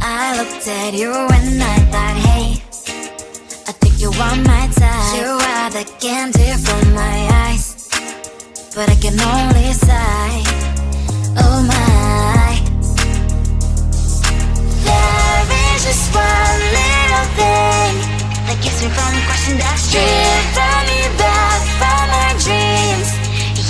I looked at you and I thought, hey, I think you are my type. You are the candy from my eyes, but I can only sigh, oh my. There is just one little thing that keeps me from crossing that street. Drive me back from our dreams.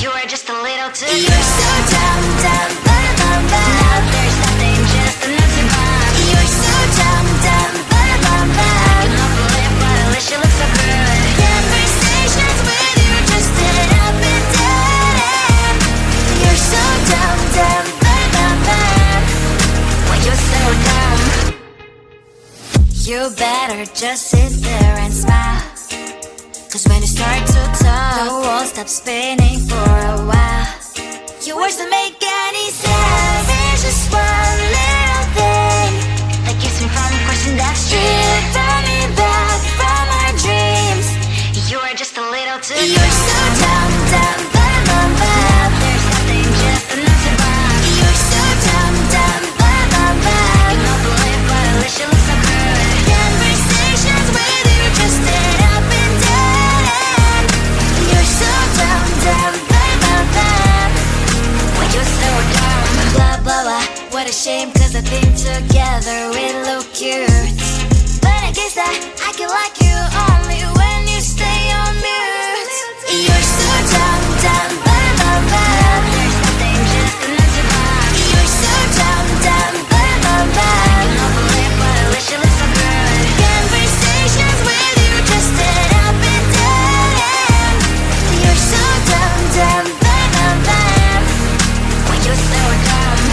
You are just a little too good. You're so dumb, dumb, ba-da-bum-bum. Now there's nothing, just an empty bomb. You're so dumb, dumb, ba-da-bum-bum. I cannot believe, but at least you look so good. Conversations with you just end up in dead end. You're so dumb, dumb, ba-da-bum-bum. When you're so dumb, you better just sit there and smile, 'cause when you start to talk, the world stops spinning for a while. Your words don't make any sense. There's just one little thing that keeps me from crossing that street. Turn me back from our dreams. You are just a little too good. You're so dumb, dumb, ba-da-bum-bum. There's nothing, just an empty bomb. You're so dumb, dumb, ba-da-bum-bum. I cannot believe, but at least you look so good. Conversations with you just end up in dead end. You're so dumb, dumb, ba-da-bum-bum. When you're so dumb, blah, blah, blah. What a shame, 'cause I think together we look cute. But I guess that I can like you only when you stay on mute. You're so dumb, dumb, ba-da-bum-bum. There's nothing, just an empty bomb. You're so dumb, dumb, ba-da-bum-bum. I cannot believe, but at least you look so good. Conversations with you just end up in dead end. You're so dumb, dumb, ba-da-bum-bum. When you're so dumb.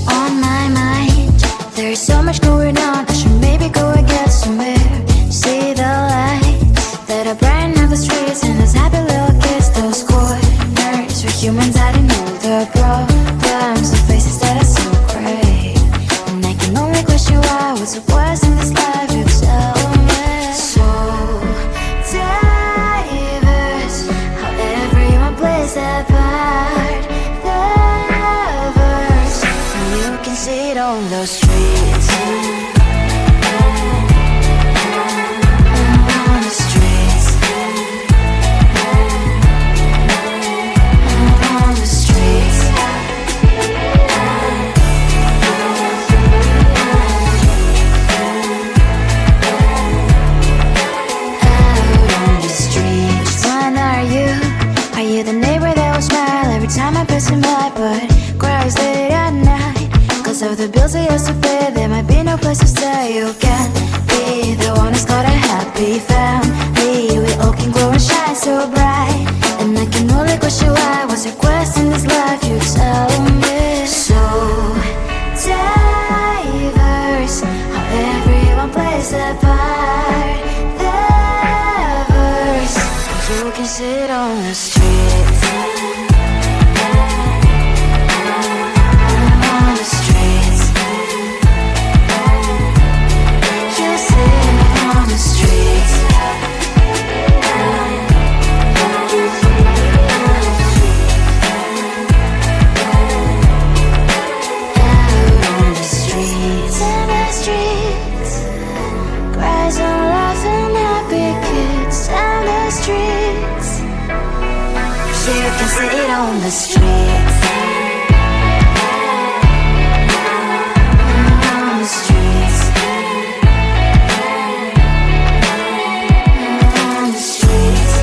On my mind, there's so much going on. I should maybe go and get some air. See the lights that are brighten up the streets, and those happy little kids, those corners where humans hiding all the problems, the faces that are so great. And I can only question why, what's the worst in this life, you tell me. So diverse, how everyone plays their part. The verse, and you can see it on those streets. On the streets. On the streets. Out on the streets. When are you? Are you the neighbor that will smile every time I pass him by, but cries late at night 'cause of the bills he has to pay? There might be no place to stay. You can be the one who's got a happy family. We all can glow and shine so bright, and I can only question why, what's your quest in this life, you tell me. So diverse, how everyone plays their part. The verse, you can sit on the streets. On the streets. You sit on the streets. Out on the streets. In the streets. Cries and laughing, happy kids. Down the streets. You can sit on the streets. On the streets. On the streets.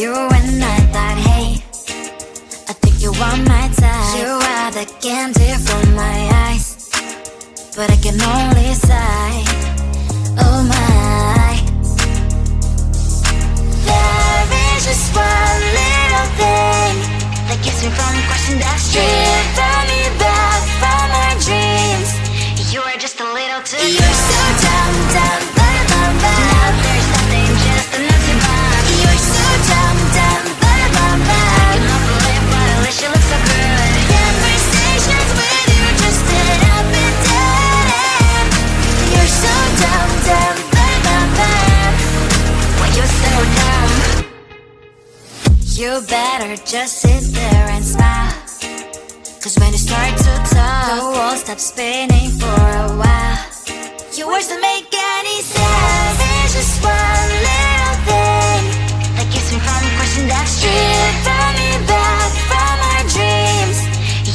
you and I thought, hey, I think you are my type. You are the candy from my eyes, but I can only sigh, oh my. There is just one little thing that keeps me from crossing that street. Turn me back from my dreams. You are just a little too good. You're so dumb, dumb, bum, bum, bum. Now there's nothing just enough to bomb. You're so dumb, dumb, bum, bum, bum. I cannot believe but at least you look so good. Conversations with you just end up in dead end. You're so dumb, dumb, bum, bum, bum. Why you're so dumb? You better just sit there and smile, 'cause when you start to talk, the world stops spinning for a while. Your words don't make any sense. There's just one little thing that keeps me from crossing that street. Turn me back from our dreams.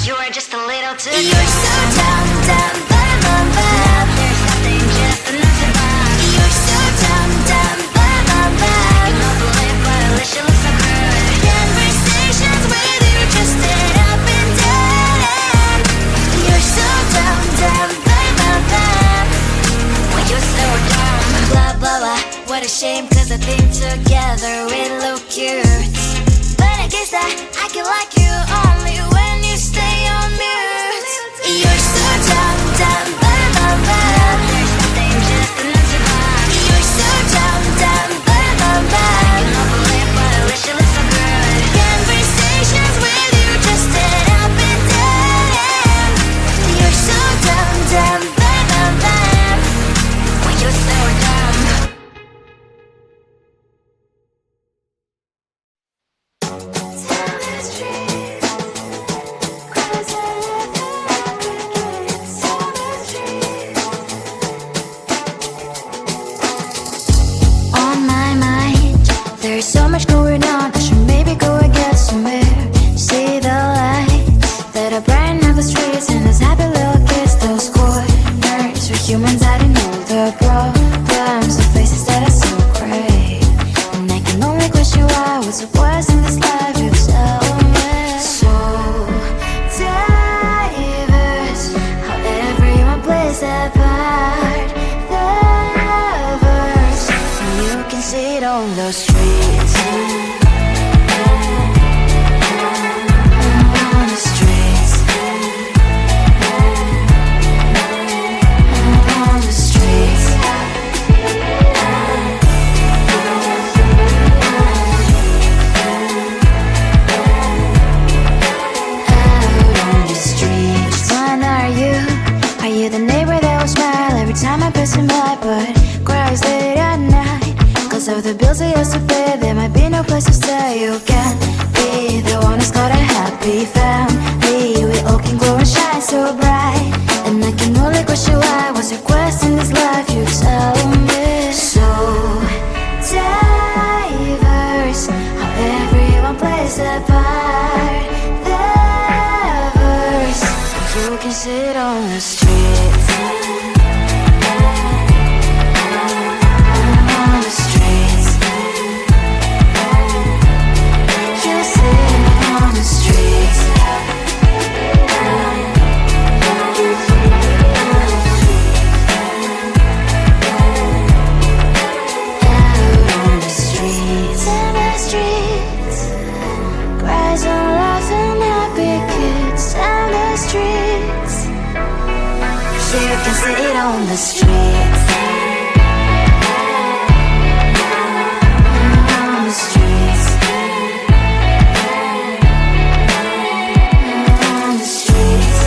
You are just a little too good. You're so dumb, dumb, bum, bum, bum. There's nothing just enough to bomb. You're so dumb, dumb, bum, bum, bum. I cannot believe but at least you look so good. Conversations with you just end up in dead end. You're so dumb, dumb, bum, bum, bum. Why you're so dumb? Blah, blah, blah. What a shame, 'cause I think together we look cute. But I guess that I can like you only when you stay on mute. You're so dumb, dumb, bum, bum, bum. There's nothing just enough to bomb. You're so dumb, dumb, bum, bum, bum. I cannot believe but at least you look so good. Conversations with you just end up in dead end. You're so dumb, dumb, bum, bum, bum. Why you're so dumb? On my mind, there's so much going on. I should maybe go and get somewhere. See the lights that are brighten up the streets, and those happy little kids, those corners where humans hiding all the problems, the faces that are so great. And I can only question why, what's the worst in this life? You tell me. So diverse, how everyone plays their part. Diverse, and you can see it on the streets. On the streets. On the streets. Out on the streets. One are you? Are you the neighbor that will smile every time I pass him by, but cries late at night? 'Cause of the bills I used to pay, there might be no place to stay. You can be the one who's got a happy family. We all can glow and shine so bright. And I can only question why, what's your quest in this life? You tell me. So diverse, how everyone plays their part. Diverse, you can sit on the streets. On the streets. You sit on the streets. Out on the streets. In the streets. Cries and laughing happy kids. On the streets. You can sit on the streets. On the streets. On the streets.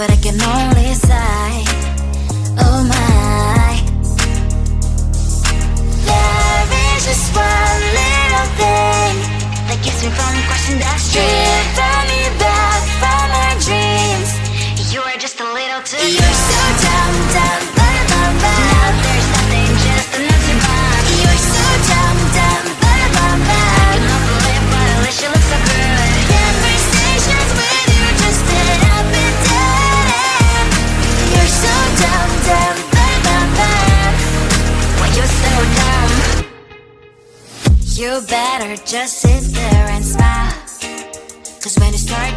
but I can only sigh. Oh my. There is just one little thing that keeps me from crossing that street. Driven me back from my dreams. You are just a little too good. You're so dumb, dumb, bum, bum, bum. Now there's nothing, just enough to run. You're so dumb, dumb, bum, bum, bum. You love to live, but at least you look so good. Conversations with you just end up in dead end. You're so dumb, dumb, bum, bum, bum. Why you so dumb? You better just sit there and smile, 'cause when you start